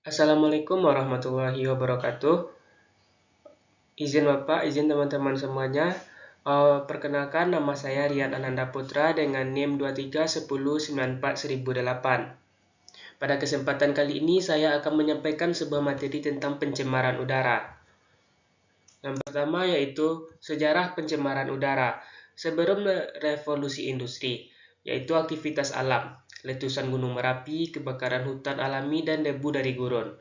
Assalamualaikum warahmatullahi wabarakatuh. Izin Bapak, izin teman-teman semuanya. Perkenalkan, nama saya Rian Ananda Putra dengan NIM 2310941008. Pada kesempatan kali ini saya akan menyampaikan sebuah materi tentang pencemaran udara. Yang pertama yaitu sejarah pencemaran udara. Sebelum revolusi industri, yaitu aktivitas alam, letusan gunung Merapi, kebakaran hutan alami, dan debu dari gurun.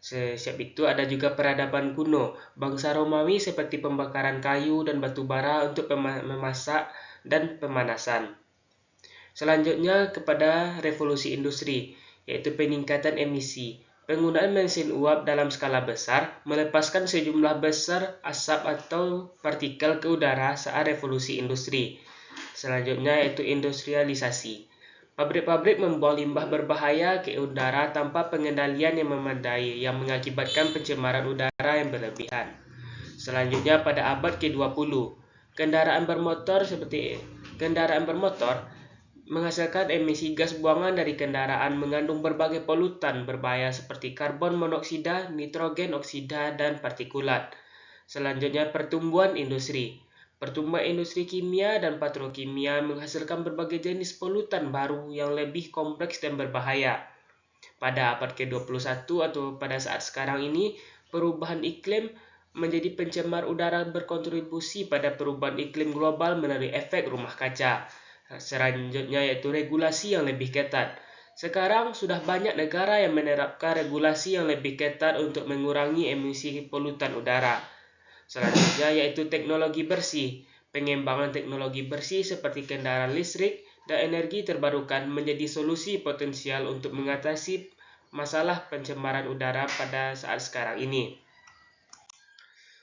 Sesiap itu ada juga peradaban kuno, bangsa Romawi seperti pembakaran kayu dan batu bara untuk memasak dan pemanasan. Selanjutnya kepada revolusi industri, yaitu peningkatan emisi. Penggunaan mesin uap dalam skala besar melepaskan sejumlah besar asap atau partikel ke udara saat revolusi industri. Selanjutnya yaitu industrialisasi. Pabrik-pabrik membuang limbah berbahaya ke udara tanpa pengendalian yang memadai yang mengakibatkan pencemaran udara yang berlebihan. Selanjutnya pada abad ke-20, kendaraan bermotor menghasilkan emisi gas buangan dari kendaraan mengandung berbagai polutan berbahaya seperti karbon monoksida, nitrogen oksida, dan partikulat. Selanjutnya pertumbuhan industri. Pertumbuhan industri kimia dan petrokimia menghasilkan berbagai jenis polutan baru yang lebih kompleks dan berbahaya. Pada abad ke-21 atau pada saat sekarang ini, perubahan iklim menjadi pencemar udara berkontribusi pada perubahan iklim global melalui efek rumah kaca. Selanjutnya yaitu regulasi yang lebih ketat. Sekarang sudah banyak negara yang menerapkan regulasi yang lebih ketat untuk mengurangi emisi polutan udara. Selanjutnya yaitu teknologi bersih. Pengembangan teknologi bersih seperti kendaraan listrik dan energi terbarukan menjadi solusi potensial untuk mengatasi masalah pencemaran udara pada saat sekarang ini.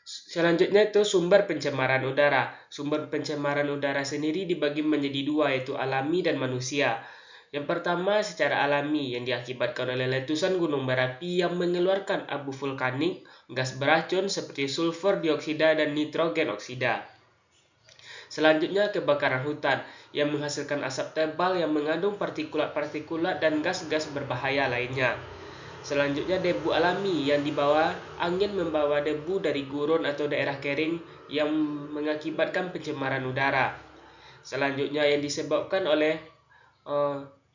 Selanjutnya itu sumber pencemaran udara. Sumber pencemaran udara sendiri dibagi menjadi dua, yaitu alami dan manusia. Yang pertama secara alami yang diakibatkan oleh letusan gunung berapi yang mengeluarkan abu vulkanik, gas beracun seperti sulfur dioksida dan nitrogen oksida. Selanjutnya kebakaran hutan yang menghasilkan asap tebal yang mengandung partikulat-partikulat dan gas-gas berbahaya lainnya. Selanjutnya debu alami yang dibawa angin membawa debu dari gurun atau daerah kering yang mengakibatkan pencemaran udara. Selanjutnya yang disebabkan oleh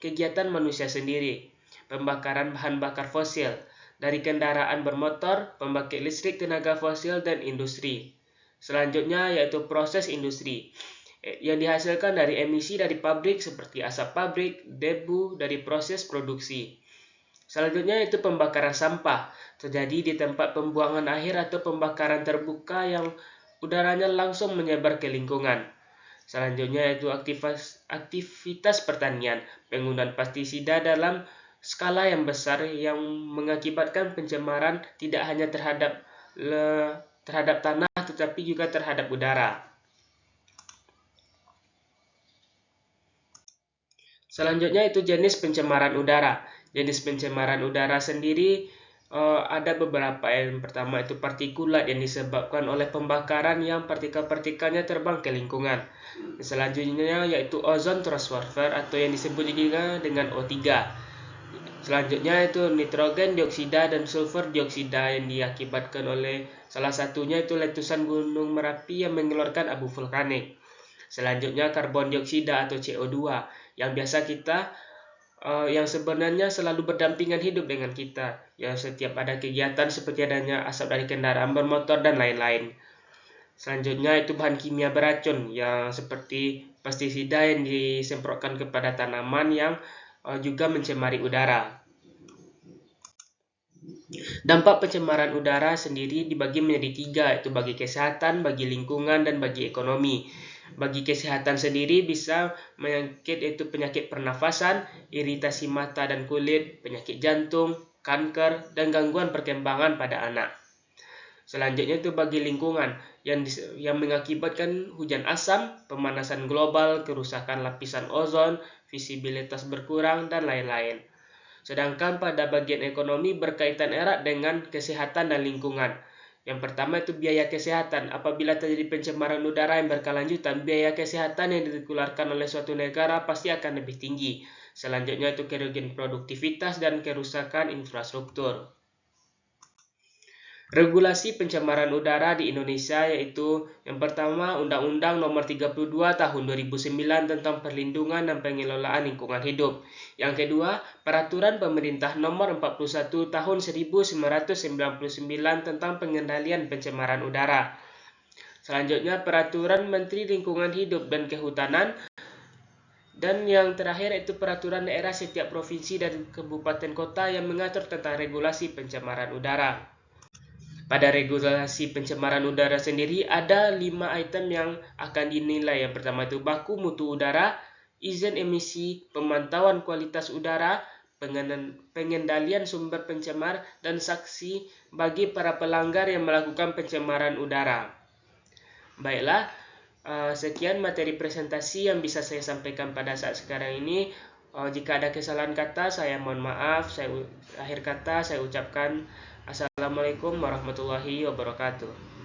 kegiatan manusia sendiri, pembakaran bahan bakar fosil dari kendaraan bermotor, pembangkit listrik tenaga fosil, dan industri. Selanjutnya yaitu proses industri yang dihasilkan dari emisi dari pabrik seperti asap pabrik, debu dari proses produksi. Selanjutnya itu pembakaran sampah, terjadi di tempat pembuangan akhir atau pembakaran terbuka yang udaranya langsung menyebar ke lingkungan. Selanjutnya itu aktivitas pertanian, penggunaan pestisida dalam skala yang besar yang mengakibatkan pencemaran tidak hanya terhadap tanah tetapi juga terhadap udara. Selanjutnya itu jenis pencemaran udara. Jenis pencemaran udara sendiri ada beberapa. Yang pertama itu partikulat yang disebabkan oleh pembakaran yang partikel-partikelnya terbang ke lingkungan. Selanjutnya yaitu ozon transfer atau yang disebut juga dengan O3. Selanjutnya itu nitrogen dioksida dan sulfur dioksida yang diakibatkan oleh salah satunya itu letusan gunung Merapi yang mengeluarkan abu vulkanik. Selanjutnya karbon dioksida atau CO2 yang biasa kita yang sebenarnya selalu berdampingan hidup dengan kita. Ya, setiap ada kegiatan seperti adanya asap dari kendaraan bermotor dan lain-lain. Selanjutnya itu bahan kimia beracun yang seperti pestisida yang disemprotkan kepada tanaman yang juga mencemari udara. Dampak pencemaran udara sendiri dibagi menjadi tiga, yaitu bagi kesehatan, bagi lingkungan, dan bagi ekonomi. Bagi kesehatan sendiri bisa yaitu penyakit pernafasan, iritasi mata dan kulit, penyakit jantung, kanker, dan gangguan perkembangan pada anak. Selanjutnya itu bagi lingkungan yang mengakibatkan hujan asam, pemanasan global, kerusakan lapisan ozon, visibilitas berkurang, dan lain-lain. Sedangkan pada bagian ekonomi berkaitan erat dengan kesehatan dan lingkungan. Yang pertama itu biaya kesehatan. Apabila terjadi pencemaran udara yang berkelanjutan, biaya kesehatan yang dikeluarkan oleh suatu negara pasti akan lebih tinggi. Selanjutnya itu kerugian produktivitas dan kerusakan infrastruktur. Regulasi pencemaran udara di Indonesia yaitu yang pertama Undang-Undang Nomor 32 Tahun 2009 tentang Perlindungan dan Pengelolaan Lingkungan Hidup. Yang kedua, Peraturan Pemerintah Nomor 41 Tahun 1999 tentang Pengendalian Pencemaran Udara. Selanjutnya, Peraturan Menteri Lingkungan Hidup dan Kehutanan. Dan yang terakhir itu Peraturan Daerah setiap provinsi dan kabupaten kota yang mengatur tentang regulasi pencemaran udara. Pada regulasi pencemaran udara sendiri ada 5 item yang akan dinilai. Yang pertama itu baku mutu udara, izin emisi, pemantauan kualitas udara, pengendalian sumber pencemar, dan saksi bagi para pelanggar yang melakukan pencemaran udara. Baiklah, sekian materi presentasi yang bisa saya sampaikan pada saat sekarang ini. Jika ada kesalahan kata, saya mohon maaf. Akhir kata saya ucapkan Assalamualaikum warahmatullahi wabarakatuh.